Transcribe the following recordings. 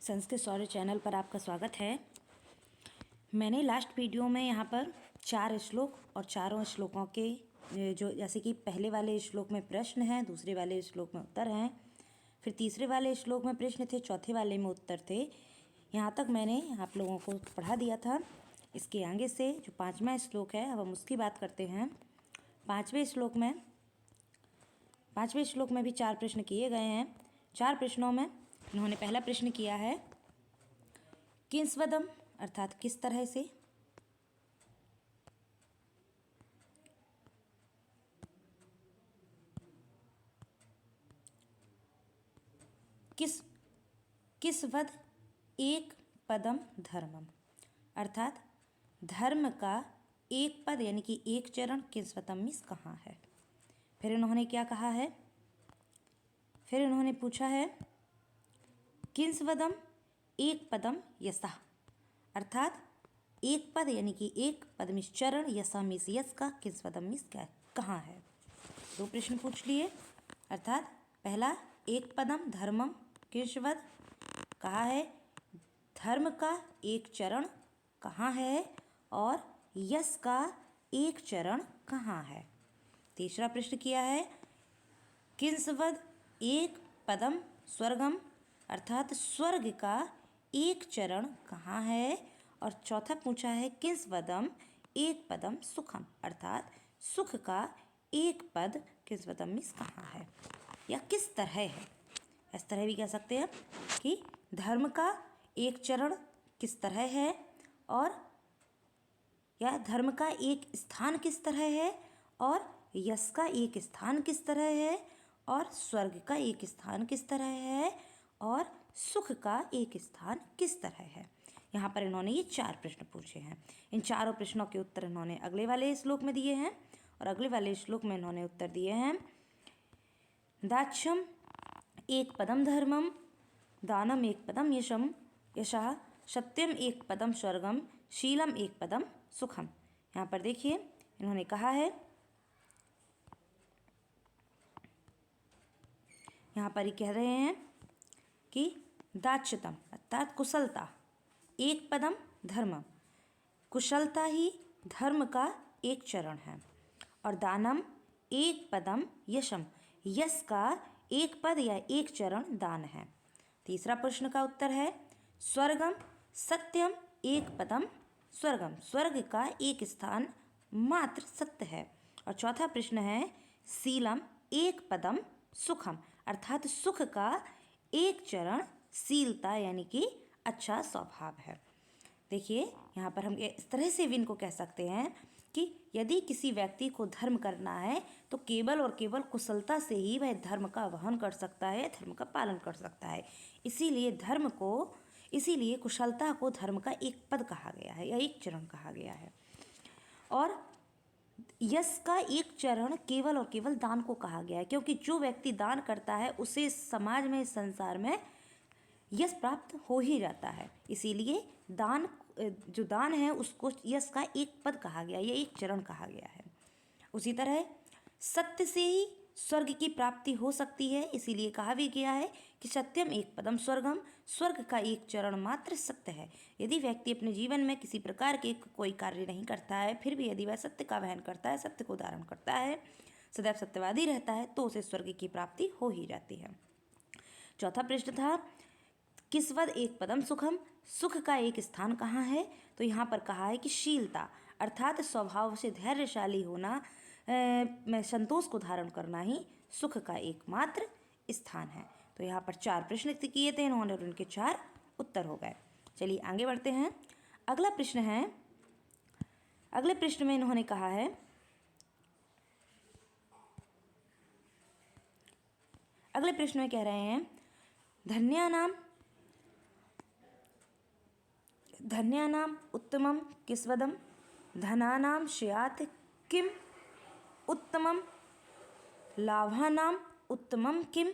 संस्कृत सौर्य चैनल पर आपका स्वागत है। मैंने लास्ट वीडियो में यहाँ पर 4 श्लोक और चारों श्लोकों के जो जैसे कि पहले वाले श्लोक में प्रश्न है, दूसरे वाले श्लोक में उत्तर हैं, फिर तीसरे वाले श्लोक में प्रश्न थे, चौथे वाले में उत्तर थे। यहाँ तक मैंने आप लोगों को पढ़ा दिया था। इसके आगे से जो 5वां श्लोक है, अब हम उसकी बात करते हैं। 5वें श्लोक में भी 4 प्रश्न किए गए हैं। 4 प्रश्नों में इन्होंने पहला प्रश्न किया है किंस्वदम अर्थात किस तरह से, किसवद एक पदम धर्मम अर्थात धर्म का एक पद यानी कि एक चरण किंस्वतम मीन्स कहाँ है। फिर इन्होंने क्या कहा है, फिर इन्होंने पूछा है किंस्वदम एक पदम यसा अर्थात एक पद यानी कि एक पद मीन्स चरण, यसा मीन्स यस का, किंस्वदम मीन्स क्या कहाँ है। 2 प्रश्न पूछ लिए अर्थात पहला एक पदम धर्मम किंस्वद कहा है, धर्म का एक चरण कहाँ है और यस का एक चरण कहाँ है। तीसरा प्रश्न किया है किंस्वद एक पदम स्वर्गम अर्थात स्वर्ग का एक चरण कहाँ है। और चौथा पूछा है किंस्वदम एक पदम सुखम अर्थात सुख का एक पद किंस्वदम मीन्स कहाँ है या किस तरह है। इस तरह भी कह सकते हैं कि धर्म का एक चरण किस तरह है और या धर्म का एक स्थान किस तरह है और यश का एक स्थान किस तरह है और स्वर्ग का एक स्थान किस तरह है और सुख का एक स्थान किस तरह है। यहाँ पर इन्होंने ये 4 प्रश्न पूछे हैं। इन चारों प्रश्नों के उत्तर इन्होंने अगले वाले श्लोक में दिए हैं और अगले वाले श्लोक में इन्होंने उत्तर दिए हैं दाक्ष्यम एक पदम धर्मम, दानम एक पदम यशम यशः, सत्यम एक पदम स्वर्गम, शीलम एक पदम सुखम। यहाँ पर देखिए इन्होंने कहा है, यहाँ पर ही कह रहे हैं कि दाक्ष्यतम अर्थात कुशलता, एक पदम धर्मम कुशलता ही धर्म का एक चरण है और दानम एक पदम यशम यश का एक पद या एक चरण दान है। तीसरा प्रश्न का उत्तर है स्वर्गम सत्यम एक पदम स्वर्गम स्वर्ग का एक स्थान मात्र सत्य है। और चौथा प्रश्न है शीलम एक पदम सुखम अर्थात सुख का एक चरण शीलता यानी कि अच्छा स्वभाव है। देखिए यहाँ पर हम इस तरह से भी इनको कह सकते हैं कि यदि किसी व्यक्ति को धर्म करना है तो केवल और केवल कुशलता से ही वह धर्म का वहन कर सकता है, धर्म का पालन कर सकता है। इसीलिए कुशलता को धर्म का एक पद कहा गया है या एक चरण कहा गया है। और यश का एक चरण केवल और केवल दान को कहा गया है, क्योंकि जो व्यक्ति दान करता है उसे समाज में, संसार में यश प्राप्त हो ही जाता है। इसीलिए जो दान है उसको यश का एक पद कहा गया, या एक चरण कहा गया है। उसी तरह सत्य से ही स्वर्ग की प्राप्ति हो सकती है, इसीलिए कहा भी गया है कि सत्यम एक पदम स्वर्गम स्वर्ग का एक चरण मात्र सत्य है। यदि व्यक्ति अपने जीवन में किसी प्रकार के कोई कार्य नहीं करता है, फिर भी यदि वह सत्य का वहन करता है, सत्य को धारण करता है, सदैव सत्यवादी रहता है, तो उसे स्वर्ग की प्राप्ति हो ही जाती है। चौथा प्रश्न था किसवद एक पदम सुखम सुख का एक स्थान कहाँ है। तो यहाँ पर कहा है कि शीलता अर्थात स्वभाव से धैर्यशाली होना, में संतोष को धारण करना ही सुख का एकमात्र स्थान है। तो यहाँ पर 4 प्रश्न किए थे इन्होंने और उनके 4 उत्तर हो गए। चलिए आगे बढ़ते हैं। अगला प्रश्न है, अगले प्रश्न में इन्होंने कहा है, अगले प्रश्न में कह रहे हैं धन्यानाम उत्तमम किस्वदम, धनानाम स्यात् किम उत्तमम, लाभानाम उत्तमम किम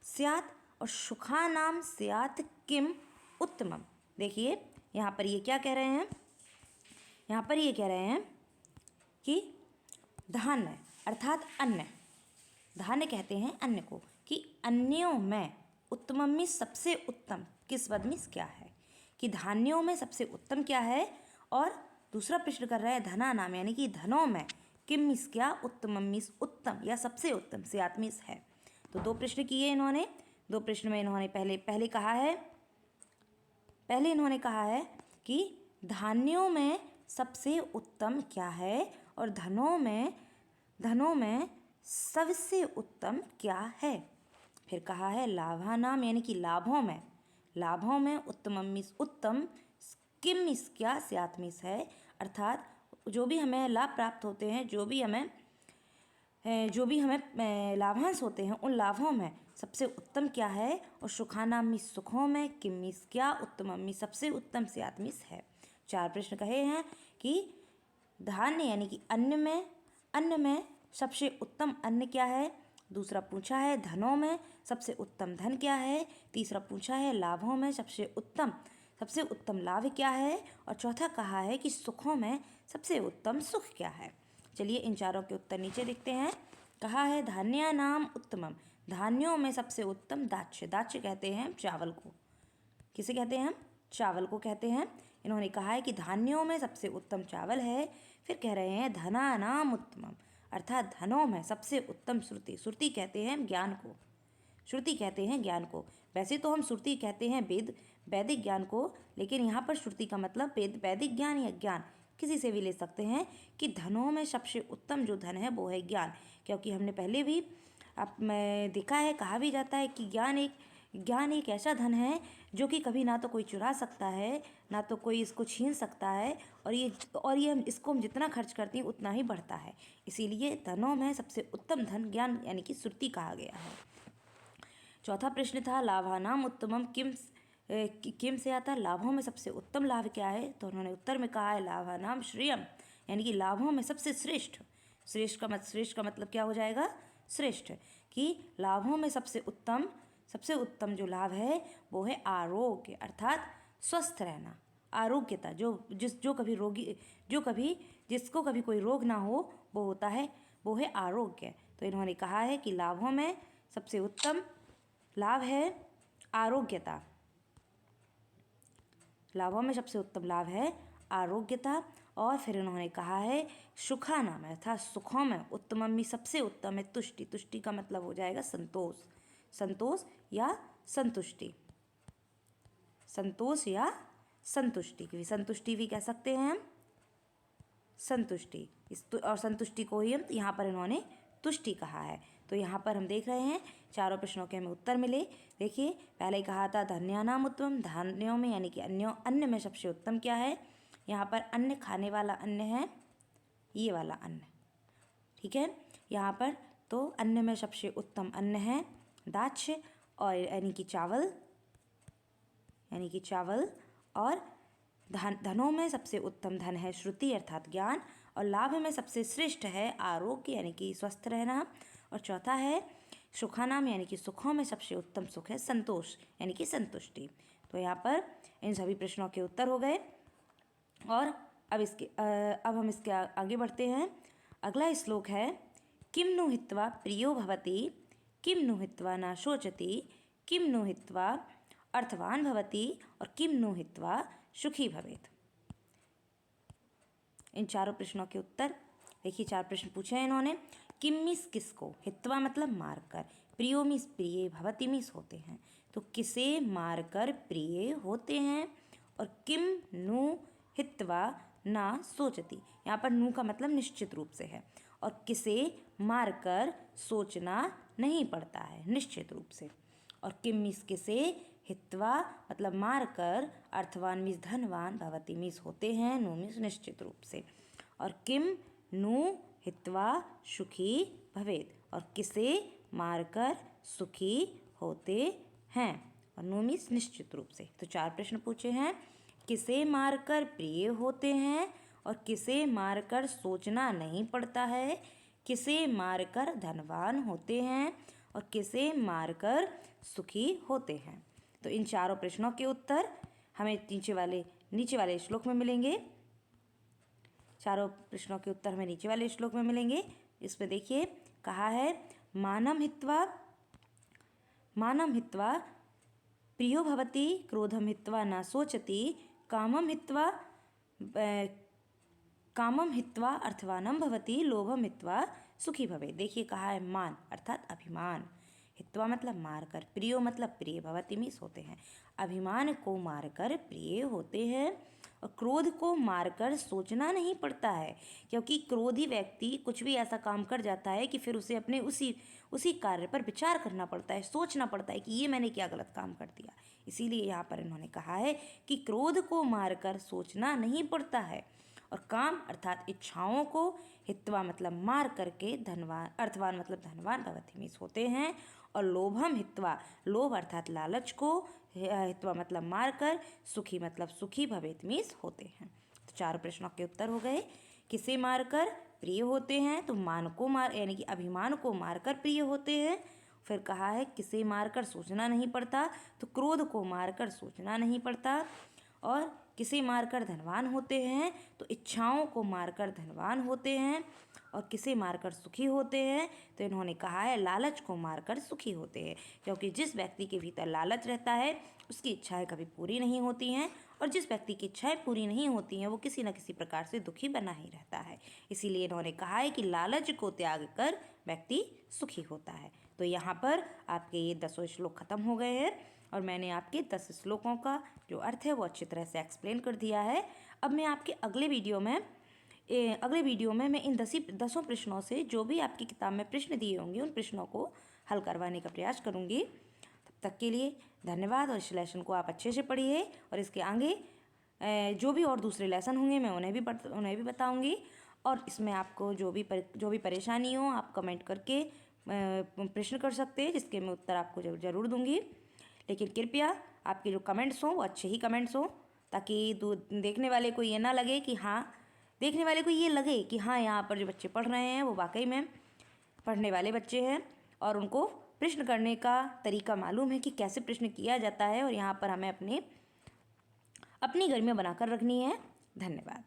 स्यात् और सुखानाम स्यात् किम उत्तमम। देखिए यहाँ पर ये क्या कह रहे हैं, यहाँ पर ये कह रहे हैं कि धान्य अर्थात अन्न, धान्य कहते हैं अन्न को, कि अन्यों में उत्तमम मीन्स सबसे उत्तम, किस वद मीन्स क्या है, कि धान्यों में सबसे उत्तम क्या है। और दूसरा प्रश्न कर रहा है धना नाम यानी कि धनों में किम मीन्स क्या, उत्तमम मीन्स उत्तम या सबसे उत्तम, स्यात् मीन्स है। तो दो प्रश्न किए इन्होंने। दो प्रश्न में इन्होंने पहले इन्होंने कहा है कि धान्यों में सबसे उत्तम क्या है और धनों में सबसे उत्तम क्या है। फिर कहा है लाभानाम यानी कि लाभों में उत्तमम मीन्स उत्तम, किम मीन्स क्या, स्यात् मीन्स है। अर्थात जो भी हमें लाभ प्राप्त होते हैं, जो भी हमें लाभांश होते हैं, उन लाभों में सबसे उत्तम क्या है। और सुखानाम मीन्स सुखों में, किम मीन्स क्या, उत्तमम मीन्स सबसे उत्तम, स्यात् मीन्स है। 4 प्रश्न कहे हैं कि धान्य यानी कि अन्न में सबसे उत्तम अन्न क्या है। दूसरा पूछा है धनों में सबसे उत्तम धन क्या है। तीसरा पूछा है लाभों में सबसे उत्तम लाभ क्या है। और चौथा कहा है कि सुखों में सबसे उत्तम सुख क्या है। चलिए इन चारों के उत्तर नीचे देखते हैं। कहा है धान्यानाम उत्तमम, धान्यों में सबसे उत्तम दाच्य कहते हैं चावल को। किसे कहते हैं हम, चावल को कहते हैं। इन्होंने कहा है कि धान्यों में सबसे उत्तम चावल है। फिर कह रहे हैं धनानाम उत्तमम, अर्थात धनों में सबसे उत्तम श्रुति कहते हैं ज्ञान को, श्रुति कहते हैं ज्ञान को। वैसे तो हम श्रुति कहते हैं वैदिक ज्ञान को, लेकिन यहाँ पर श्रुति का मतलब वैदिक ज्ञान या ज्ञान किसी से भी ले सकते हैं। कि धनों में सबसे उत्तम जो धन है वो है ज्ञान, क्योंकि हमने पहले भी देखा है, कहा भी जाता है कि ज्ञान एक ऐसा धन है जो कि कभी ना तो कोई चुरा सकता है, ना तो कोई इसको छीन सकता है। और ये इसको हम जितना खर्च करते हैं उतना ही बढ़ता है। इसीलिए धनों में सबसे उत्तम धन ज्ञान यानी कि श्रुति कहा गया है। चौथा प्रश्न था लाभानाम उत्तमम किम से आता, लाभों में सबसे उत्तम लाभ क्या है। तो उन्होंने उत्तर में कहा है लाभानाम श्रेयम, यानी कि लाभों में सबसे श्रेष्ठ का मतलब क्या हो जाएगा, श्रेष्ठ। कि लाभों में सबसे उत्तम जो लाभ है वो है आरोग्य, अर्थात स्वस्थ रहना, आरोग्यता। जिसको कभी कोई रोग ना हो वो है आरोग्य। तो इन्होंने कहा है कि लाभों में सबसे उत्तम लाभ है आरोग्यता, लाभों में सबसे उत्तम लाभ है आरोग्यता। और फिर इन्होंने कहा है सुखा नाम अर्थात सुखों में उत्तमम में सबसे उत्तम है तुष्टि का मतलब हो जाएगा संतोष या संतुष्टि, क्योंकि संतुष्टि भी कह सकते हैं हम संतुष्टि। और संतुष्टि को ही हम यहाँ पर इन्होंने तुष्टि कहा है। तो यहाँ पर हम देख रहे हैं चारों प्रश्नों के हमें उत्तर मिले। देखिए पहले कहा था धान्यानाम उत्तम, धान्यों में यानी कि अन्न में सबसे उत्तम क्या है। यहाँ पर अन्न खाने वाला अन्न है, ये वाला अन्न, ठीक है। यहाँ पर तो अन्न में सबसे उत्तम अन्न है दाच्य, और यानी कि चावल। और धनों में सबसे उत्तम धन है श्रुति अर्थात ज्ञान, और लाभ में सबसे श्रेष्ठ है आरोग्य यानी कि स्वस्थ रहना। और चौथा है सुखानाम यानी कि सुखों में सबसे उत्तम सुख है संतोष यानी कि संतुष्टि। तो यहाँ पर इन सभी प्रश्नों के उत्तर हो गए। और अब हम इसके आगे बढ़ते हैं। अगला श्लोक है किम नु हित्वा प्रियो भवति, किम नु हित्वा न शोचति, किम नु हित्वा अर्थवान भवति, और किम नु हित्वा सुखी भवेत्। इन चारों प्रश्नों के उत्तर देखिए। 4 प्रश्न पूछे हैं इन्होंने। किम मीस किसको, हित्वा मतलब मारकर, प्रियो मीस प्रिय, भवति मीस होते हैं। तो किसे मारकर प्रिय होते हैं। और किम नु हित्वा ना सोचती, यहाँ पर नु का मतलब निश्चित रूप से है, और किसे मारकर सोचना नहीं पड़ता है निश्चित रूप से। और किम मीस किसे, हित्वा मतलब मारकर, अर्थवान मीस धनवान, भवति मीस होते हैं, नु मीस निश्चित रूप से। और किम नु हित्वा सुखी भवेत्, और किसे मारकर सुखी होते हैं, और नु मीस निश्चित रूप से। तो 4 प्रश्न पूछे हैं। किसे मारकर प्रिय होते हैं, और किसे मारकर सोचना नहीं पड़ता है, किसे मारकर धनवान होते हैं, और किसे मारकर सुखी होते हैं। तो इन चारों प्रश्नों के उत्तर हमें नीचे वाले श्लोक में मिलेंगे। चारों प्रश्नों के उत्तर हमें नीचे वाले श्लोक में मिलेंगे। इसमें देखिए कहा है मानम हित्वा प्रियो भवति क्रोधम हित्वा न सोचति कामम हित्वा अर्थवानम भवति लोभम हित्वा सुखी भवे। देखिए कहा है मान अर्थात अभिमान, हित्वा मतलब मारकर, प्रियो मतलब प्रिय, भवति मीन्स होते हैं। अभिमान को मारकर प्रिय होते हैं और क्रोध को मारकर सोचना नहीं पड़ता है, क्योंकि क्रोधी व्यक्ति कुछ भी ऐसा काम कर जाता है कि फिर उसे अपने उसी कार्य पर विचार करना पड़ता है, सोचना पड़ता है कि ये मैंने क्या गलत काम कर दिया। इसीलिए यहाँ पर इन्होंने कहा है कि क्रोध को मारकर सोचना नहीं पड़ता है। और काम अर्थात इच्छाओं को, हित्वा मतलब मार करके, धनवान अर्थवान मतलब धनवान भवति मीन्स होते हैं। और लोभम हित्वा, लोभ अर्थात लालच को, हित्वा मतलब मारकर, सुखी मतलब सुखी भवेत मीन्स होते हैं। तो चारों प्रश्नों के उत्तर हो गए। किसे मारकर प्रिय होते हैं, तो मान को मार यानी कि अभिमान को मारकर प्रिय होते हैं। फिर कहा है किसे मारकर सोचना नहीं पड़ता, तो क्रोध को मारकर सोचना नहीं पड़ता। और किसे मारकर धनवान होते हैं, तो इच्छाओं को मारकर धनवान होते हैं। और किसे मारकर सुखी होते हैं, तो इन्होंने कहा है लालच को मारकर सुखी होते हैं, क्योंकि जिस व्यक्ति के भीतर लालच रहता है उसकी इच्छाएं कभी पूरी नहीं होती हैं, और जिस व्यक्ति की इच्छाएं पूरी नहीं होती हैं वो किसी न किसी प्रकार से दुखी बना ही रहता है। इसीलिए इन्होंने कहा है कि लालच को त्याग कर व्यक्ति सुखी होता है। तो यहाँ पर आपके ये 10 श्लोक खत्म हो गए हैं और मैंने आपके 10 श्लोकों का जो अर्थ है वो अच्छी तरह से एक्सप्लेन कर दिया है। अब मैं आपके अगले वीडियो में मैं इन 10 प्रश्नों से जो भी आपकी किताब में प्रश्न दिए होंगे उन प्रश्नों को हल करवाने का प्रयास करूँगी। तब तक के लिए धन्यवाद। और इस लेसन को आप अच्छे से पढ़िए और इसके आगे जो भी और दूसरे लेसन होंगे मैं उन्हें भी बताऊँगी। और इसमें आपको जो भी परेशानी हो आप कमेंट करके प्रश्न कर सकते हैं, जिसके मैं उत्तर आपको ज़रूर दूँगी। लेकिन कृपया आपके जो कमेंट्स हों वो अच्छे ही कमेंट्स हों, ताकि देखने वाले को ये ना लगे कि देखने वाले को ये लगे कि यहाँ पर जो बच्चे पढ़ रहे हैं वो वाकई में पढ़ने वाले बच्चे हैं और उनको प्रश्न करने का तरीका मालूम है कि कैसे प्रश्न किया जाता है। और यहाँ पर हमें अपनी गरिमा बनाकर रखनी है। धन्यवाद।